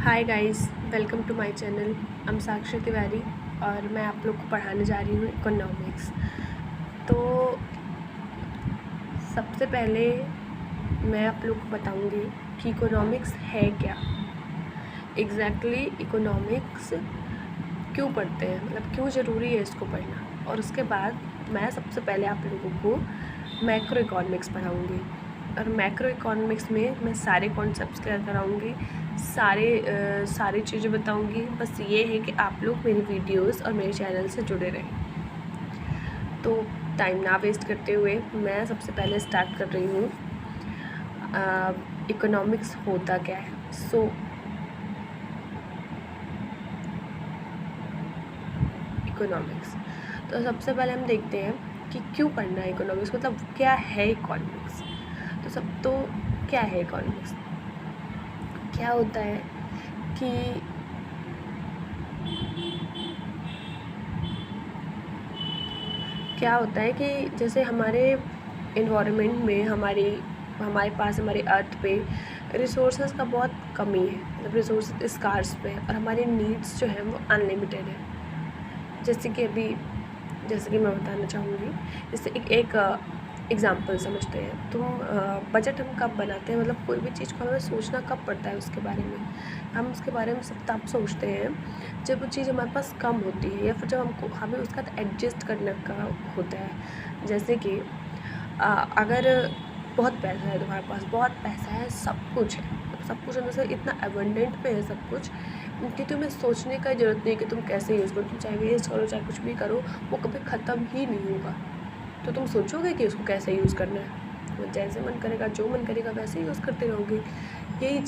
Hi guys, welcome to my channel. I am Sakshi Tiwari और मैं आप लोग को पढ़ाने जा रही हूँ इकोनॉमिक्स। तो सबसे पहले मैं आप लोग को बताऊँगी कि इकोनॉमिक्स है क्या। एग्जैक्टली इकोनॉमिक्स क्यों पढ़ते हैं, मतलब क्यों ज़रूरी है इसको पढ़ना। और उसके बाद मैं सबसे पहले आप लोगों को मैक्रो इकोनॉमिक्स पढ़ाऊँगी। और मैक्रो इकोनॉमिक्स में मैं सारे कॉन्सेप्ट्स क्लियर कराऊँगी, सारी चीज़ें बताऊँगी। बस ये है कि आप लोग मेरी वीडियोस और मेरे चैनल से जुड़े रहें। तो टाइम ना वेस्ट करते हुए मैं सबसे पहले स्टार्ट कर रही हूँ इकोनॉमिक्स होता क्या है। इकोनॉमिक्स, तो सबसे पहले हम देखते हैं कि क्यों पढ़ना है इकोनॉमिक्स, मतलब क्या है इकोनॉमिक्स। तो क्या है इकोनॉमिक्स, क्या होता है कि जैसे हमारे इन्वायरमेंट में हमारे पास हमारे अर्थ पे रिसोर्सेज का बहुत कमी है, मतलब रिसोर्स स्कार्स पे, और हमारी नीड्स जो है वो अनलिमिटेड है। जैसे कि मैं बताना चाहूँगी, जैसे एक एग्ज़ाम्पल समझते हैं। बजट हम कब बनाते हैं, मतलब कोई भी चीज़ को हमें सोचना कब पड़ता है उसके बारे में। हम उसके बारे में सब तब सोचते हैं जब वो चीज़ हमारे पास कम होती है, या फिर जब हमें उसका एडजस्ट करने का होता है। जैसे कि अगर बहुत पैसा है, तुम्हारे पास बहुत पैसा है, सब कुछ अंदर से इतना अबंडेंट पे है सब कुछ कि तुम्हें सोचने का ज़रूरत नहीं कि तुम कैसे यूज़ करो। तुम चाहे वेस्ट करो, चाहे कुछ भी करो, वो कभी ख़त्म ही नहीं होगा। तो तुम सोचोगे कि उसको कैसे यूज़ करना है, तो जैसे मन करेगा, जो मन करेगा वैसे यूज़ करते रहोगे। यही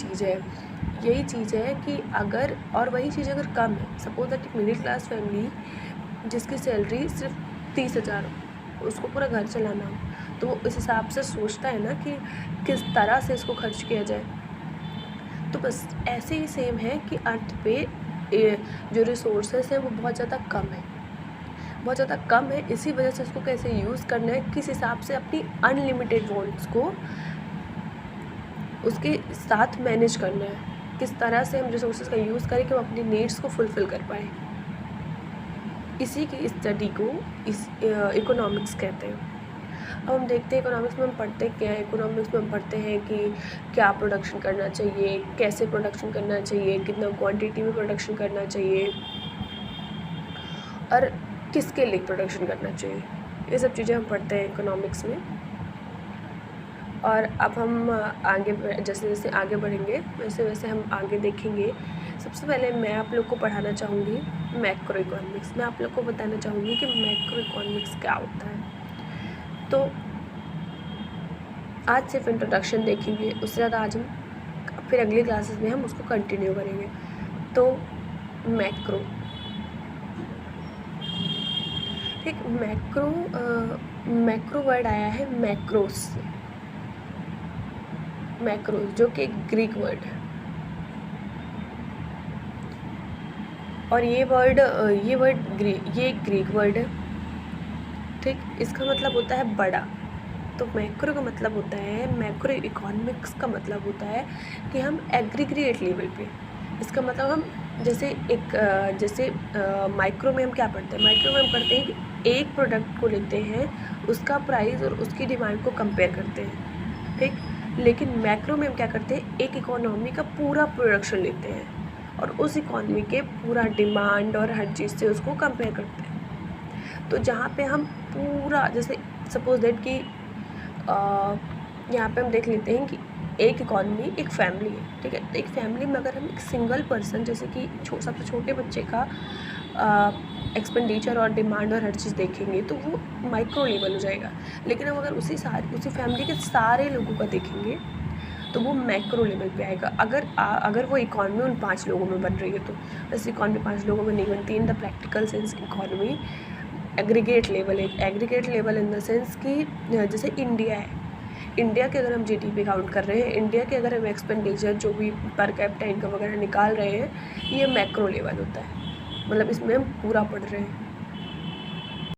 चीज़ है कि अगर, और वही चीज़ अगर कम है, सपोज दैट एक मिडिल क्लास फैमिली जिसकी सैलरी सिर्फ 30,000 हो, उसको पूरा घर चलाना हो, तो वो इस हिसाब से सोचता है ना कि किस तरह से इसको खर्च किया जाए। तो बस ऐसे ही सेम है कि अर्थ पे जो रिसोर्सेस हैं वो बहुत ज़्यादा कम है। इसी वजह से इसको कैसे यूज़ करना है, किस हिसाब से अपनी अनलिमिटेड वॉन्ट्स को उसके साथ मैनेज करना है, किस तरह से हम रिसोर्सेज का यूज़ करें कि हम अपनी नीड्स को फुलफ़िल कर पाएँ। इसी की स्टडी को इकोनॉमिक्स कहते हैं। अब हम देखते हैं इकोनॉमिक्स में हम पढ़ते क्या है। इकोनॉमिक्स में हम पढ़ते हैं कि क्या प्रोडक्शन करना चाहिए, कैसे प्रोडक्शन करना चाहिए, कितना क्वांटिटी में प्रोडक्शन करना चाहिए, और किसके लिए प्रोडक्शन करना चाहिए। ये सब चीज़ें हम पढ़ते हैं इकोनॉमिक्स में। और अब हम जैसे आगे बढ़ेंगे वैसे हम आगे देखेंगे। सबसे पहले मैं आप लोग को पढ़ाना चाहूँगी मैक्रो इकोनॉमिक्स। मैं आप लोग को बताना चाहूँगी कि मैक्रो इकोनॉमिक्स क्या होता है। तो आज सिर्फ इंट्रोडक्शन देखेंगे, उससे ज़्यादा आज हम फिर अगली क्लासेस में हम उसको कंटिन्यू करेंगे। तो मैक्रो, ठीक, मैक्रो वर्ड आया है मैक्रोस से, मैक्रोस जो कि एक ग्रीक वर्ड है। और ये एक ग्रीक वर्ड है, ठीक। इसका मतलब होता है बड़ा। तो मैक्रो का मतलब होता है, मैक्रो इकोनॉमिक्स का मतलब होता है कि हम एग्रीगेट लेवल पे, इसका मतलब हम जैसे माइक्रो में हम क्या पढ़ते हैं, माइक्रो में हम पढ़ते हैं कि एक प्रोडक्ट को लेते हैं, उसका प्राइस और उसकी डिमांड को कंपेयर करते हैं, ठीक। लेकिन मैक्रो में हम क्या करते हैं, एक इकोनॉमी का पूरा प्रोडक्शन लेते हैं और उस इकोनॉमी के पूरा डिमांड और हर चीज़ से उसको कंपेयर करते हैं। तो जहाँ पे हम पूरा, जैसे सपोज दैट कि यहाँ पे हम देख लेते हैं कि एक इकॉनमी एक फैमिली है, ठीक है। तो एक फैमिली में अगर हम एक सिंगल पर्सन, जैसे कि सबसे छोटे बच्चे का एक्सपेंडिचर और डिमांड और हर चीज़ देखेंगे तो वो माइक्रो लेवल हो जाएगा। लेकिन हम अगर उसी फैमिली के सारे लोगों का देखेंगे तो वो मैक्रो लेवल पे आएगा। अगर वो इकॉनमी उन 5 लोगों में बन रही है, तो ऐसी इकॉनमी 5 लोगों में नहीं बनती। In the practical sense economy aggregate level in the sense कि जैसे इंडिया के अगर हम जीडीपी काउंट कर रहे हैं, इंडिया के अगर हम एक्सपेंडिचर जो भी पर कैपिटा इनकम वगैरह निकाल रहे हैं, ये मैक्रो लेवल होता है। मतलब इसमें हम पूरा पढ़ रहे हैं।